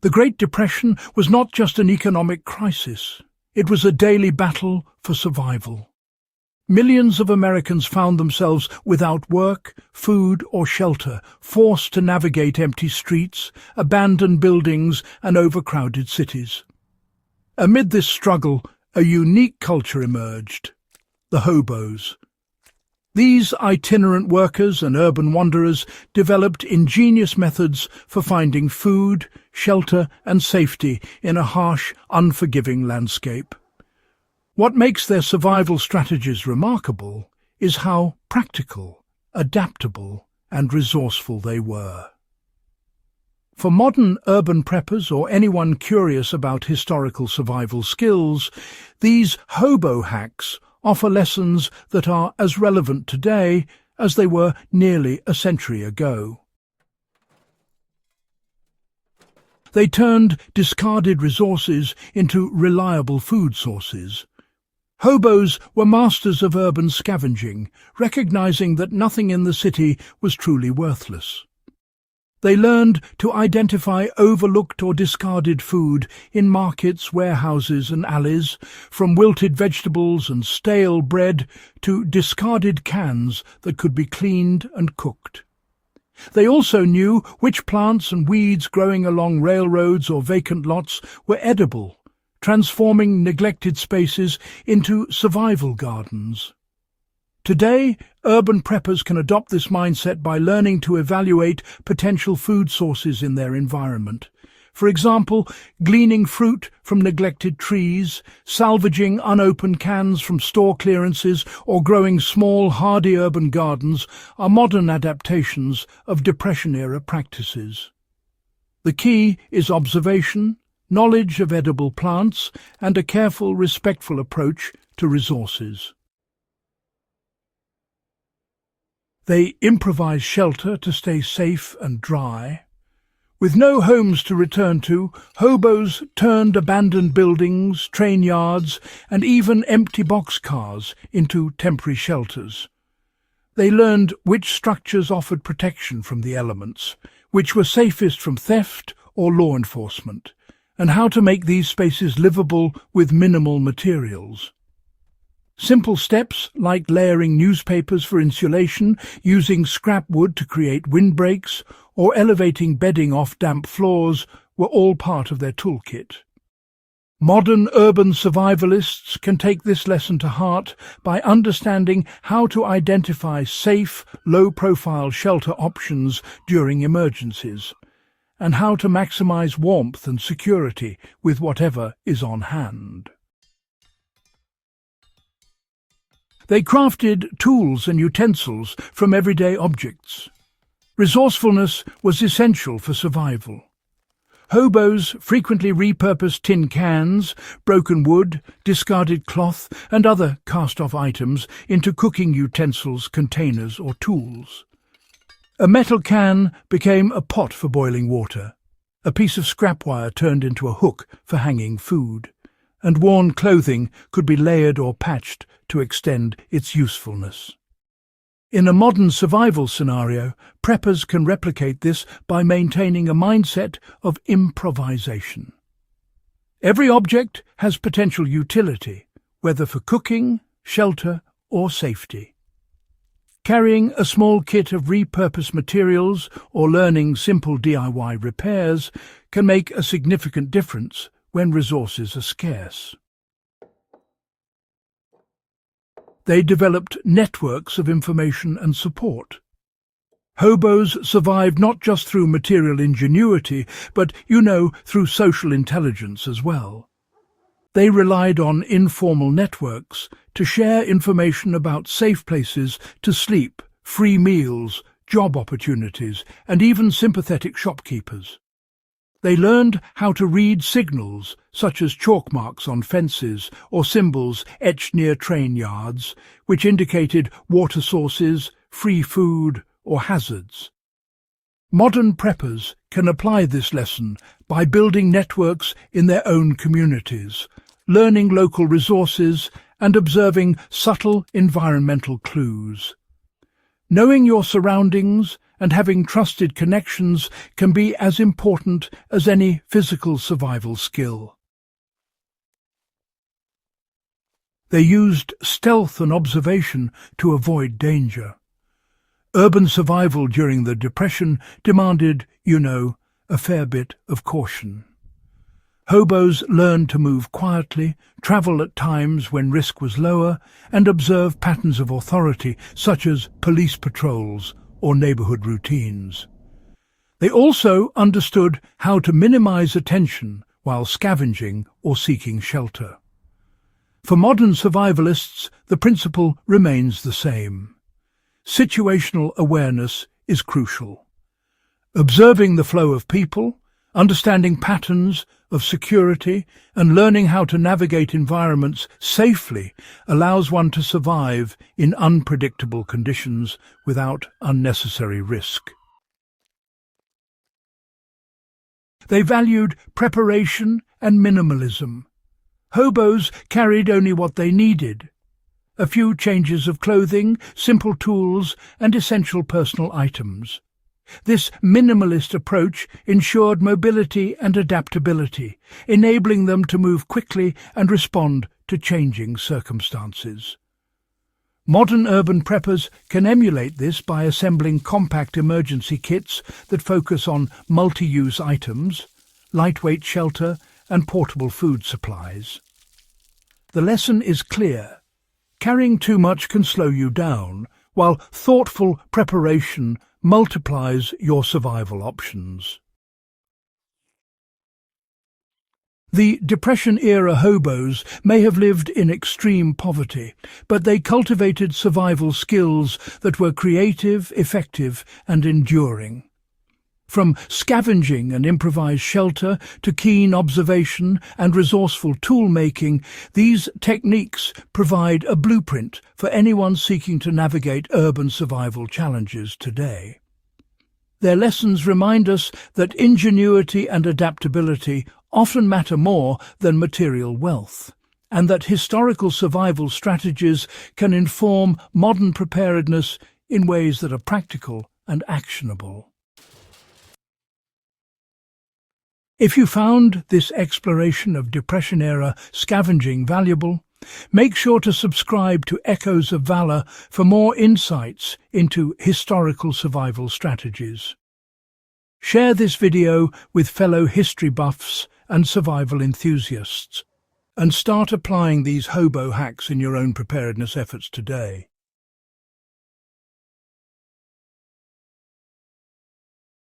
The Great Depression was not just an economic crisis. It was a daily battle for survival. Millions of Americans found themselves without work, food or shelter, forced to navigate empty streets, abandoned buildings and overcrowded cities. Amid this struggle, a unique culture emerged: the hobos. These itinerant workers and urban wanderers developed ingenious methods for finding food, shelter and safety in a harsh, unforgiving landscape. What makes their survival strategies remarkable is how practical, adaptable and resourceful they were. For modern urban preppers or anyone curious about historical survival skills, these hobo hacks offer lessons that are as relevant today as they were nearly a century ago. They turned discarded resources into reliable food sources. Hobos were masters of urban scavenging, recognizing that nothing in the city was truly worthless. They learned to identify overlooked or discarded food in markets, warehouses and alleys, from wilted vegetables and stale bread to discarded cans that could be cleaned and cooked. They also knew which plants and weeds growing along railroads or vacant lots were edible, transforming neglected spaces into survival gardens. Today, urban preppers can adopt this mindset by learning to evaluate potential food sources in their environment. For example, gleaning fruit from neglected trees, salvaging unopened cans from store clearances, or growing small, hardy urban gardens are modern adaptations of Depression-era practices. The key is observation, knowledge of edible plants, and a careful, respectful approach to resources. They improvise shelter to stay safe and dry. With no homes to return to, hobos turned abandoned buildings, train yards, and even empty boxcars into temporary shelters. They learned which structures offered protection from the elements, which were safest from theft or law enforcement, and how to make these spaces livable with minimal materials. Simple steps like layering newspapers for insulation, using scrap wood to create windbreaks, or elevating bedding off damp floors were all part of their toolkit. Modern urban survivalists can take this lesson to heart by understanding how to identify safe, low-profile shelter options during emergencies, and how to maximize warmth and security with whatever is on hand. They crafted tools and utensils from everyday objects. Resourcefulness was essential for survival. Hobos frequently repurposed tin cans, broken wood, discarded cloth, and other cast-off items into cooking utensils, containers, or tools. A metal can became a pot for boiling water. A piece of scrap wire turned into a hook for hanging food, and worn clothing could be layered or patched to extend its usefulness. In a modern survival scenario, preppers can replicate this by maintaining a mindset of improvisation. Every object has potential utility, whether for cooking, shelter, or safety. Carrying a small kit of repurposed materials or learning simple DIY repairs can make a significant difference when resources are scarce. They developed networks of information and support. Hobos survived not just through material ingenuity, but, through social intelligence as well. They relied on informal networks to share information about safe places to sleep, free meals, job opportunities, and even sympathetic shopkeepers. They learned how to read signals, such as chalk marks on fences or symbols etched near train yards, which indicated water sources, free food, or hazards. Modern preppers can apply this lesson by building networks in their own communities, learning local resources, and observing subtle environmental clues. Knowing your surroundings and having trusted connections can be as important as any physical survival skill. They used stealth and observation to avoid danger. Urban survival during the Depression demanded, a fair bit of caution. Hobos learned to move quietly, travel at times when risk was lower, and observe patterns of authority, such as police patrols or neighborhood routines. They also understood how to minimize attention while scavenging or seeking shelter. For modern survivalists, the principle remains the same. Situational awareness is crucial. Observing the flow of people, understanding patterns of security, and learning how to navigate environments safely allows one to survive in unpredictable conditions without unnecessary risk. They valued preparation and minimalism. Hobos carried only what they needed: a few changes of clothing, simple tools, and essential personal items. This minimalist approach ensured mobility and adaptability, enabling them to move quickly and respond to changing circumstances. Modern urban preppers can emulate this by assembling compact emergency kits that focus on multi-use items, lightweight shelter, and portable food supplies. The lesson is clear. Carrying too much can slow you down, while thoughtful preparation multiplies your survival options. The Depression-era hobos may have lived in extreme poverty, but they cultivated survival skills that were creative, effective, and enduring. From scavenging and improvised shelter to keen observation and resourceful tool-making, these techniques provide a blueprint for anyone seeking to navigate urban survival challenges today. Their lessons remind us that ingenuity and adaptability often matter more than material wealth, and that historical survival strategies can inform modern preparedness in ways that are practical and actionable. If you found this exploration of Depression-era scavenging valuable, make sure to subscribe to Echoes of Valor for more insights into historical survival strategies. Share this video with fellow history buffs and survival enthusiasts, and start applying these hobo hacks in your own preparedness efforts today.